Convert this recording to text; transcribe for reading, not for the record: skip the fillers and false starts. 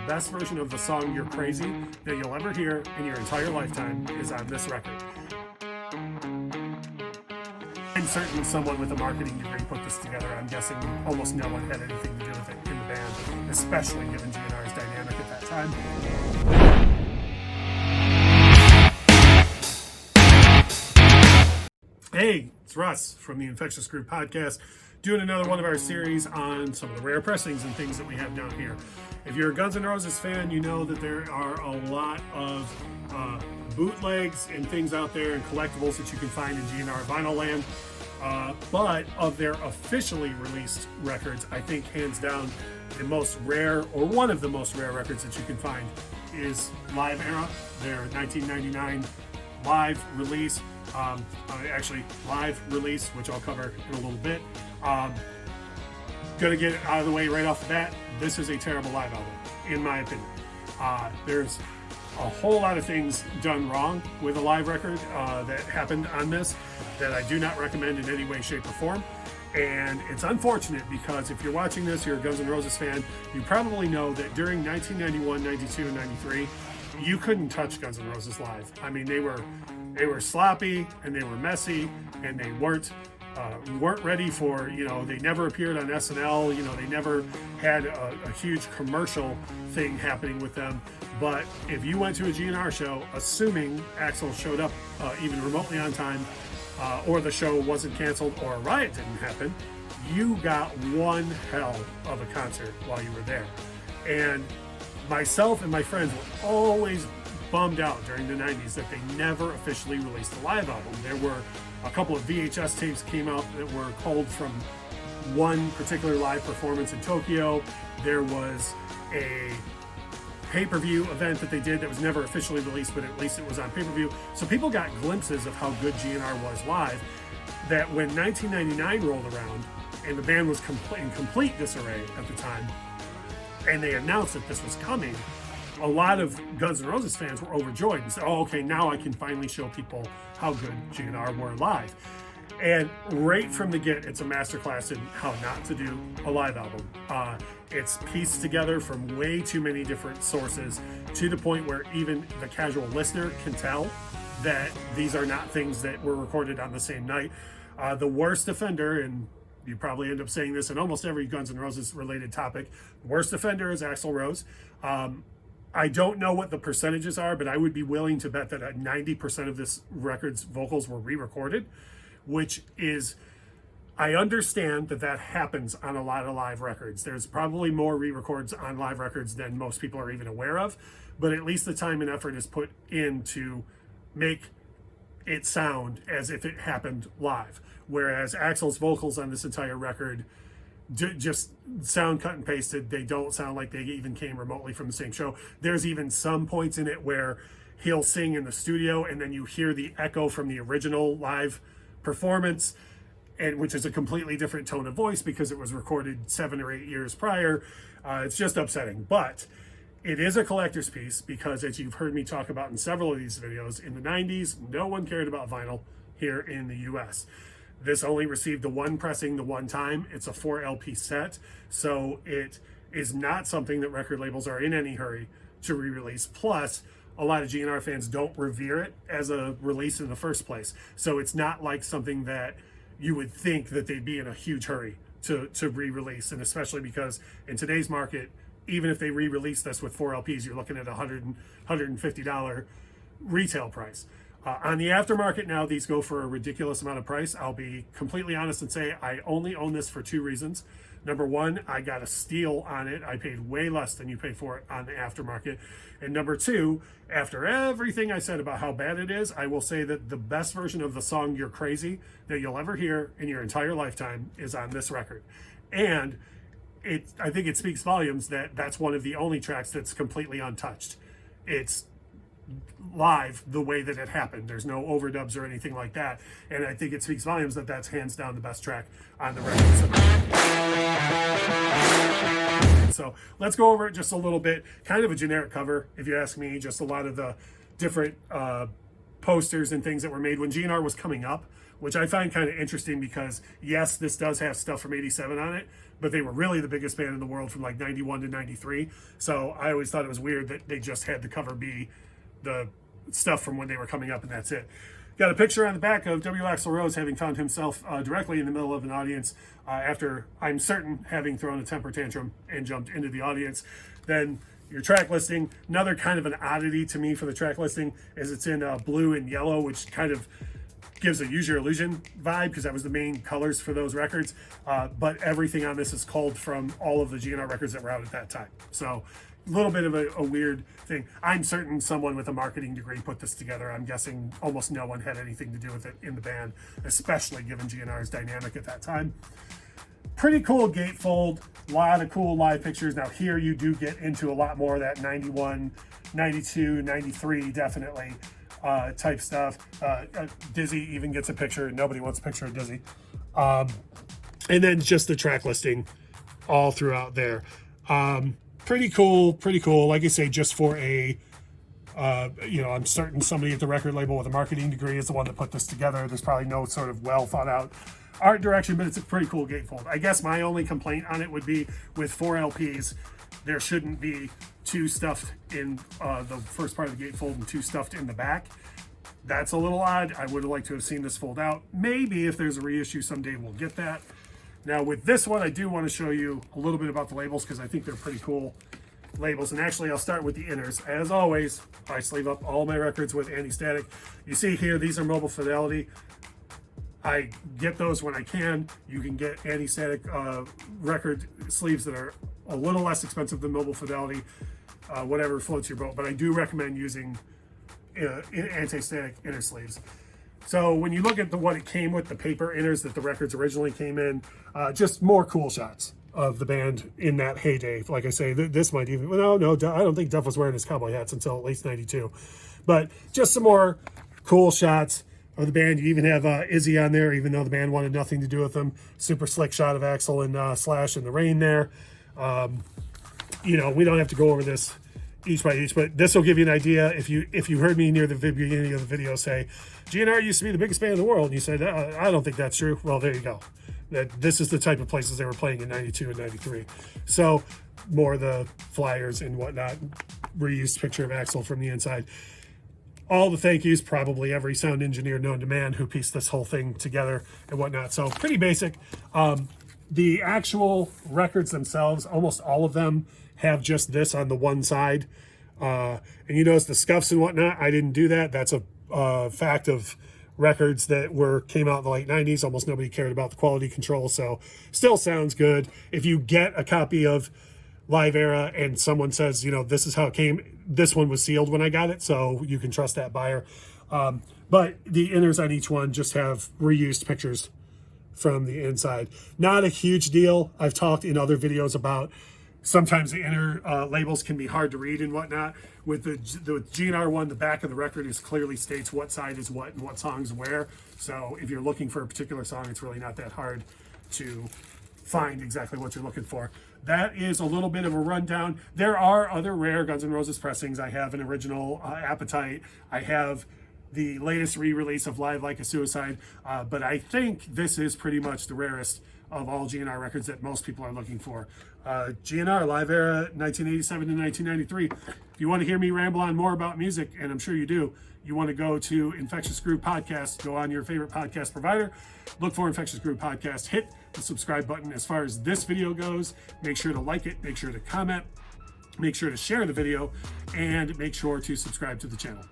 Best version of the song You're Crazy that you'll ever hear in your entire lifetime is on this record. I'm certain someone with a marketing degree put this together. I'm guessing almost no one had anything to do with it in the band, especially given GNR's dynamic at that time. Hey, it's Russ from the Infectious Groove Podcast, doing another one of our series on some of the rare pressings and things that we have down here. If you're a Guns N' Roses fan, you know that there are a lot of bootlegs and things out there and collectibles that you can find in GNR vinyl land. But of their officially released records, I think hands down the most rare, or one of the most rare records that you can find is Live Era, their 1999 live release. Actually, live release, which I'll cover in a little bit. Gonna get it out of the way right off the bat. This is a terrible live album, in my opinion. There's a whole lot of things done wrong with a live record that happened on this that I do not recommend in any way, shape, or form. And it's unfortunate because if you're watching this, you're a Guns N' Roses fan, you probably know that during 1991, 92, and 93, you couldn't touch Guns N' Roses live. I mean, they were sloppy and they were messy and they weren't ready for, they never appeared on SNL, they never had a huge commercial thing happening with them. But if you went to a GNR show, assuming Axl showed up even remotely on time, or the show wasn't canceled, or a riot didn't happen, you got one hell of a concert while you were there. And myself and my friends were always bummed out during the 90s that they never officially released a live album. There were a couple of VHS tapes came out that were culled from one particular live performance in Tokyo. There was a pay-per-view event that they did that was never officially released, but at least it was on pay-per-view. So people got glimpses of how good GNR was live, that when 1999 rolled around and the band was in complete disarray at the time, and they announced that this was coming, a lot of Guns N' Roses fans were overjoyed and said, oh, okay, now I can finally show people how good GNR were live. And right from the get, it's a masterclass in how not to do a live album. It's pieced together from way too many different sources to the point where even the casual listener can tell that these are not things that were recorded on the same night. The worst offender, and you probably end up saying this in almost every Guns N' Roses related topic, the worst offender is Axl Rose. I don't know what the percentages are, but I would be willing to bet that 90% of this record's vocals were re-recorded, which is, I understand that happens on a lot of live records. There's probably more re-records on live records than most people are even aware of, but at least the time and effort is put in to make it sound as if it happened live. Whereas Axl's vocals on this entire record just sound cut and pasted. They don't sound like they even came remotely from the same show. There's even some points in it where he'll sing in the studio and then you hear the echo from the original live performance, and which is a completely different tone of voice because it was recorded 7 or 8 years prior. It's just upsetting, but it is a collector's piece because, as you've heard me talk about in several of these videos, in the 90s, no one cared about vinyl here in the US. This only received the one pressing the one time. It's a 4 LP set, so it is not something that record labels are in any hurry to re-release. Plus, a lot of GNR fans don't revere it as a release in the first place. So it's not like something that you would think that they'd be in a huge hurry to re-release. And especially because in today's market, even if they re-release this with 4 LPs, you're looking at $150 retail price. On the aftermarket now, these go for a ridiculous amount of price. I'll be completely honest and say I only own this for 2 reasons. Number one, I got a steal on it. I paid way less than you pay for it on the aftermarket. And number two, after everything I said about how bad it is, I will say that the best version of the song You're Crazy that you'll ever hear in your entire lifetime is on this record. And I think it speaks volumes that that's one of the only tracks that's completely untouched. It's live the way that it happened. There's no overdubs or anything like that, and I think it speaks volumes that that's hands down the best track on the record. So let's go over it just a little bit. Kind of a generic cover, if you ask me. Just a lot of the different posters and things that were made when GNR was coming up, which I find kind of interesting because, yes, this does have stuff from 87 on it, but they were really the biggest band in the world from like 91 to 93. So I always thought it was weird that they just had the cover be the stuff from when they were coming up, and that's it. Got a picture on the back of W. Axl Rose having found himself directly in the middle of an audience after, I'm certain, having thrown a temper tantrum and jumped into the audience. Then your track listing, another kind of an oddity to me for the track listing is it's in blue and yellow, which kind of gives a Use Your Illusion vibe because that was the main colors for those records. But everything on this is culled from all of the GNR records that were out at that time. So a little bit of a weird thing. I'm certain someone with a marketing degree put this together. I'm guessing almost no one had anything to do with it in the band, especially given GNR's dynamic at that time. Pretty cool gatefold, a lot of cool live pictures. Now here you do get into a lot more of that 91, 92, 93 definitely type stuff. Dizzy even gets a picture. Nobody wants a picture of Dizzy. And then just the track listing all throughout there. Pretty cool, pretty cool. Like I say, just for a, I'm certain somebody at the record label with a marketing degree is the one that put this together. There's probably no sort of well thought out art direction, but it's a pretty cool gatefold. I guess my only complaint on it would be with 4 LPs, there shouldn't be 2 stuffed in the first part of the gatefold and 2 stuffed in the back. That's a little odd. I would have liked to have seen this fold out. Maybe if there's a reissue someday, we'll get that. Now with this one, I do want to show you a little bit about the labels because I think they're pretty cool labels. And actually, I'll start with the inners. As always, I sleeve up all my records with anti-static. You see here, these are Mobile Fidelity. I get those when I can. You can get anti-static record sleeves that are a little less expensive than Mobile Fidelity, whatever floats your boat. But I do recommend using anti-static inner sleeves. So when you look at what it came with, the paper inners that the records originally came in, just more cool shots of the band in that heyday. Like I say, this might even, no, I don't think Duff was wearing his cowboy hats until at least 92. But just some more cool shots of the band. You even have Izzy on there, even though the band wanted nothing to do with them. Super slick shot of Axl and Slash in the rain there. We don't have to go over this each by each, but this will give you an idea. If you heard me near the beginning of the video say, GNR used to be the biggest band in the world, and you said, I don't think that's true. Well, there you go. This is the type of places they were playing in 92 and 93. So more of the flyers and whatnot, reused picture of Axl from the inside. All the thank yous, probably every sound engineer known to man who pieced this whole thing together and whatnot. So pretty basic. The actual records themselves, almost all of them have just this on the one side. And you notice the scuffs and whatnot. I didn't do that. That's a fact of records that came out in the late 90s. Almost nobody cared about the quality control. So still sounds good. If you get a copy of Live Era and someone says, this is how it came, this one was sealed when I got it, so you can trust that buyer. But the inners on each one just have reused pictures from the inside. Not a huge deal. I've talked in other videos about sometimes the inner labels can be hard to read and whatnot. With the GNR one, the back of the record clearly states what side is what and what songs where. So if you're looking for a particular song, it's really not that hard to find exactly what you're looking for. That is a little bit of a rundown. There are other rare Guns N' Roses pressings. I have an original Appetite. I have the latest re-release of Live Like a Suicide. But I think this is pretty much the rarest of all GNR records that most people are looking for. GNR Live Era 1987 to 1993. If you want to hear me ramble on more about music, and I'm sure you do, you want to go to Infectious Groove Podcast, go on your favorite podcast provider, look for Infectious Groove Podcast, hit the subscribe button. As far as this video goes, make sure to like it, make sure to comment, make sure to share the video, and make sure to subscribe to the channel.